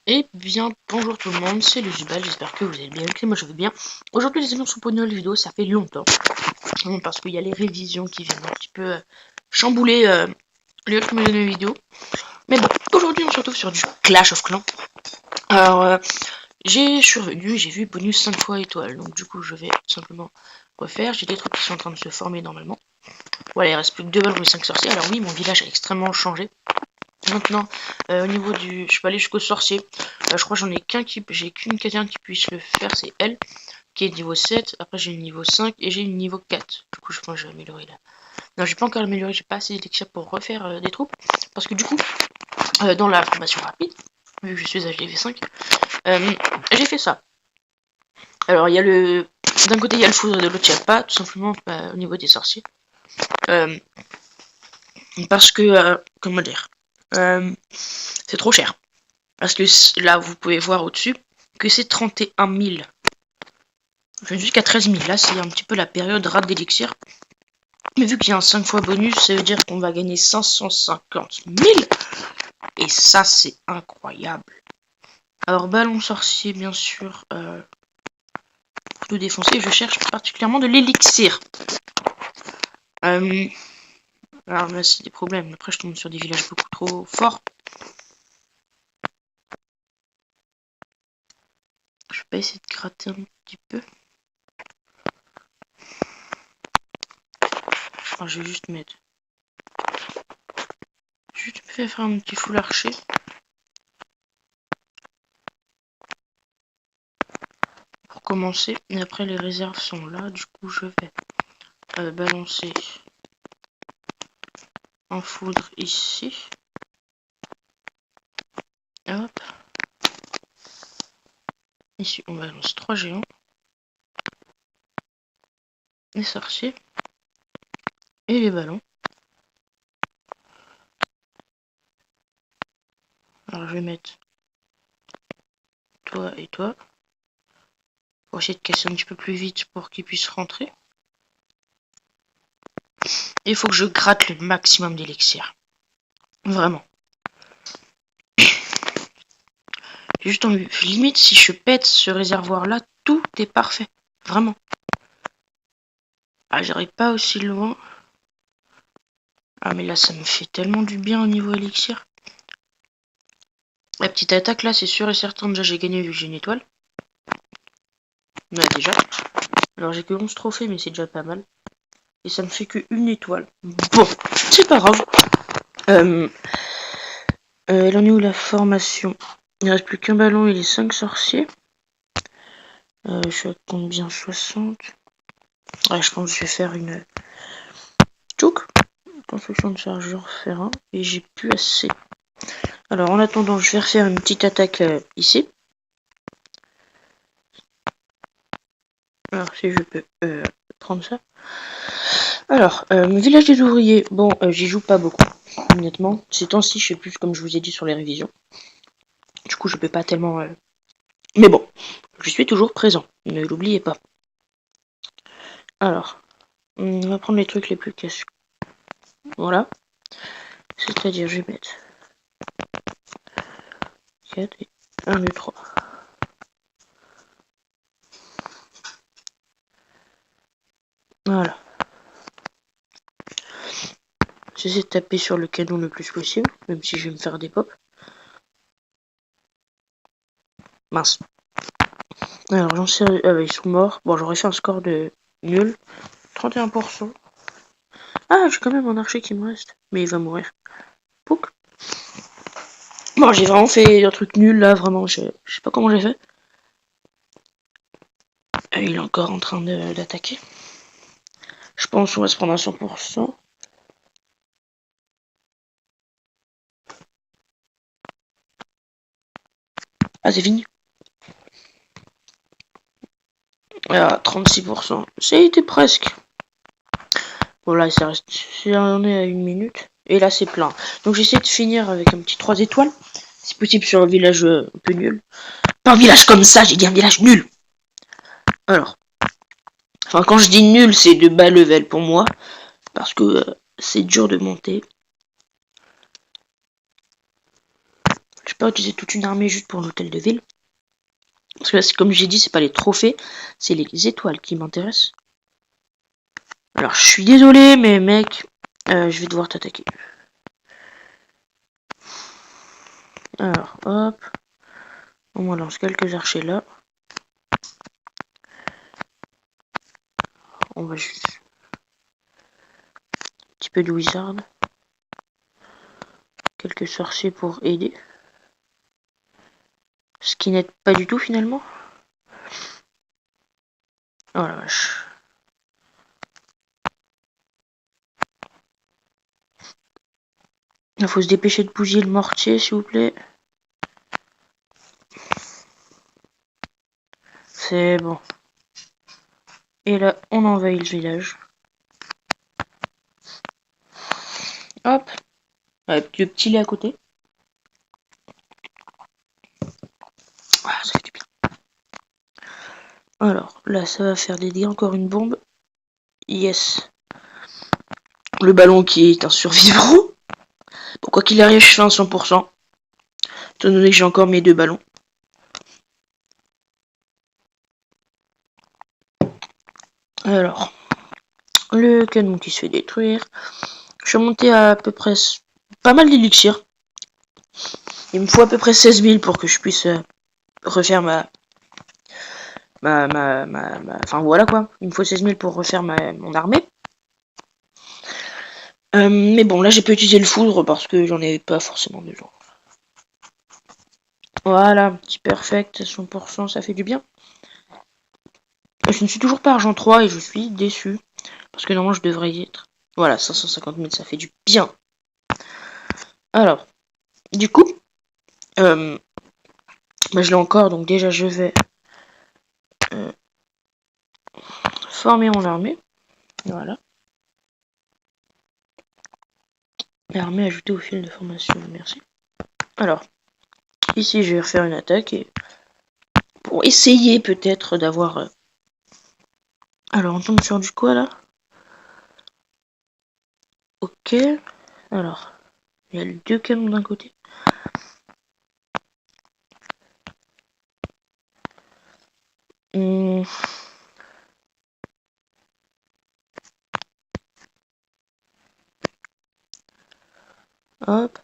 Eh bien, bonjour tout le monde, c'est le Zubal, j'espère que vous allez bien, que moi je vais bien. Aujourd'hui les amis, on se pour une nouvelle vidéo, ça fait longtemps, parce qu'il y a les révisions qui viennent un petit peu chambouler les rythmes de nos vidéos. Mais bon, aujourd'hui on se retrouve sur du Clash of Clans. Alors, je suis revenu, j'ai vu bonus 5 fois étoile, donc du coup je vais simplement refaire. J'ai des trucs qui sont en train de se former normalement. Voilà, il reste plus que 2 balles pour les 5 sorciers. Alors oui, mon village a extrêmement changé. Maintenant, au niveau du... Je peux aller jusqu'au sorcier. Je crois que j'en ai qu'un qui... J'ai qu'une caserne qui puisse le faire, c'est elle, qui est niveau 7. Après, j'ai le niveau 5 et j'ai le niveau 4. Du coup, je pense que je vais améliorer là. Non, j'ai pas encore amélioré, j'ai pas assez d'élixir pour refaire des troupes. Parce que du coup, dans la formation rapide, vu que je suis HDV5, j'ai fait ça. Alors, il y a le... D'un côté, il y a le foudre, de l'autre, il n'y a pas, tout simplement au niveau des sorciers. Parce que, comment dire, c'est trop cher. Parce que là, vous pouvez voir au-dessus que c'est 31 000. Jusqu'à 13 000. Là, c'est un petit peu la période rate d'élixir. Mais vu qu'il y a un 5 fois bonus, ça veut dire qu'on va gagner 550 000. Et ça, c'est incroyable. Alors, ballon sorcier, bien sûr. Pour tout défoncer, je cherche particulièrement de l'élixir. Alors là, c'est des problèmes. Après, je tombe sur des villages beaucoup trop forts. Je vais pas essayer de gratter un petit peu. Enfin, je vais juste mettre. Je vais faire un petit full archer. Pour commencer. Et après, les réserves sont là. Du coup, je vais balancer un foudre ici. Hop. Ici, on balance 3 géants. Les sorciers. Et les ballons. Alors, je vais mettre toi et toi. Pour essayer de casser un petit peu plus vite pour qu'ils puissent rentrer. Et il faut que je gratte le maximum d'élixir. Vraiment. Juste en limite, si je pète ce réservoir-là, tout est parfait. Vraiment. Ah, j'arrive pas aussi loin. Ah, mais là, ça me fait tellement du bien au niveau élixir. La petite attaque, là, c'est sûr et certain. Déjà, j'ai gagné vu que j'ai une étoile. Bah, déjà. Alors, j'ai que 11 trophées, mais c'est déjà pas mal. Et ça me fait que une étoile. Bon, c'est pas grave. Elle en est où la formation? Il ne reste plus qu'un ballon et les 5 sorciers. Je suis à combien? 60. Ouais, je pense que je vais faire une tchouk. Construction de chargeur ferrant. Et j'ai plus assez. Alors, en attendant, je vais refaire une petite attaque ici. Alors, si je peux prendre ça. Alors, village des ouvriers. Bon, j'y joue pas beaucoup, honnêtement. Ces temps-ci, je sais plus, comme je vous ai dit sur les révisions. Du coup, je peux pas tellement... Mais bon, je suis toujours présent. Ne l'oubliez pas. Alors, on va prendre les trucs les plus casse. Voilà. C'est-à-dire, je vais mettre 4 et 1, 2, 3. Voilà. J'essaie de taper sur le canon le plus possible, même si je vais me faire des pops. Mince. Alors, j'en sais... Ah bah, ils sont morts. Bon, j'aurais fait un score de nul. 31%. Ah, j'ai quand même un archer qui me reste. Mais il va mourir. Pouc. Bon, j'ai vraiment fait un truc nul là, vraiment. Je sais pas comment j'ai fait. Il est encore en train d'attaquer. Je pense qu'on va se prendre à 100%. Ah, c'est fini. Ah, 36%. C'était presque. Bon, là, ça reste. On est à 1 minute. Et là, c'est plein. Donc, j'essaie de finir avec un petit 3 étoiles. Si possible, sur un village un peu nul. Pas un village comme ça, j'ai dit un village nul. Alors. Enfin, quand je dis nul, c'est de bas level pour moi. Parce que c'est dur de monter. pas utiliser toute une armée juste pour l'hôtel de ville. Parce que là, comme j'ai dit, c'est pas les trophées, c'est les étoiles qui m'intéressent. Alors, je suis désolé, mais mec, je vais devoir t'attaquer. Alors, hop. On lance quelques archers là. On va juste... Un petit peu de wizard. Quelques sorciers pour aider. Ce qui n'aide pas du tout finalement. Oh la vache. Il faut se dépêcher de bousiller le mortier s'il vous plaît. C'est bon. Et là, on envahit le village. Hop. Avec le petit lait à côté. Ah, ça fait du bien. Alors, là, ça va faire des dégâts. Encore une bombe. Yes. Le ballon qui est un survivant. Bon, quoi qu'il arrive, je fais un 100%. Étant donné que j'ai encore mes 2 ballons. Alors, le canon qui se fait détruire. Je suis monté à peu près pas mal d'élixir. Il me faut à peu près 16 000 pour que je puisse refaire enfin voilà quoi. Il me faut 16 000 pour refaire mon armée. Mais bon, là j'ai pas utilisé le foudre parce que j'en ai pas forcément besoin. Voilà, petit perfect, 100%, ça fait du bien. Je ne suis toujours pas argent 3 et je suis déçu. Parce que normalement je devrais y être. Voilà, 550 000, ça fait du bien. Alors, du coup, je l'ai encore, donc déjà je vais former mon armée. Voilà. L'armée ajoutée au fil de formation, merci. Alors, ici je vais refaire une attaque et pour essayer peut-être d'avoir... Alors, on tombe sur du quoi là? Ok. Alors, il y a les 2 canons d'un côté. Hop.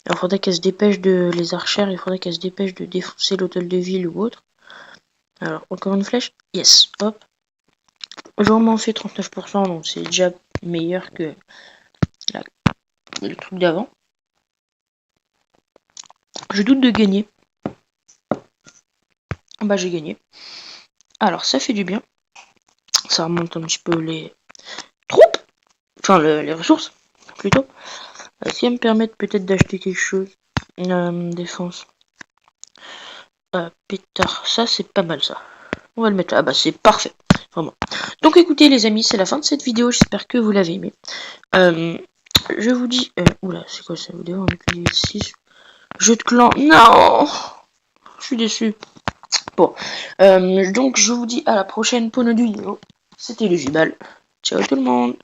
Alors, faudrait qu'elle se dépêche de... Les archères, il faudrait qu'elle se dépêche de défoncer l'hôtel de ville ou autre. Alors, encore une flèche. Yes. Hop. J'en m'en fais 39%, donc c'est déjà meilleur que le truc d'avant. Je doute de gagner. Bah, j'ai gagné. Alors, ça fait du bien. Ça remonte un petit peu les troupes. Enfin, les ressources, plutôt. Si elles me permettent peut-être d'acheter quelque chose. Défense. Pétard. Ça, c'est pas mal, ça. On va le mettre là. Ah bah, c'est parfait. Vraiment. Donc, écoutez, les amis, c'est la fin de cette vidéo. J'espère que vous l'avez aimé. Je vous dis... oula, c'est quoi ça? Vous devez en utiliser 6. Jeu de clan. Non! Je suis déçu. Bon. Donc, je vous dis à la prochaine pour notre vidéo. C'était le Jubal. Ciao tout le monde.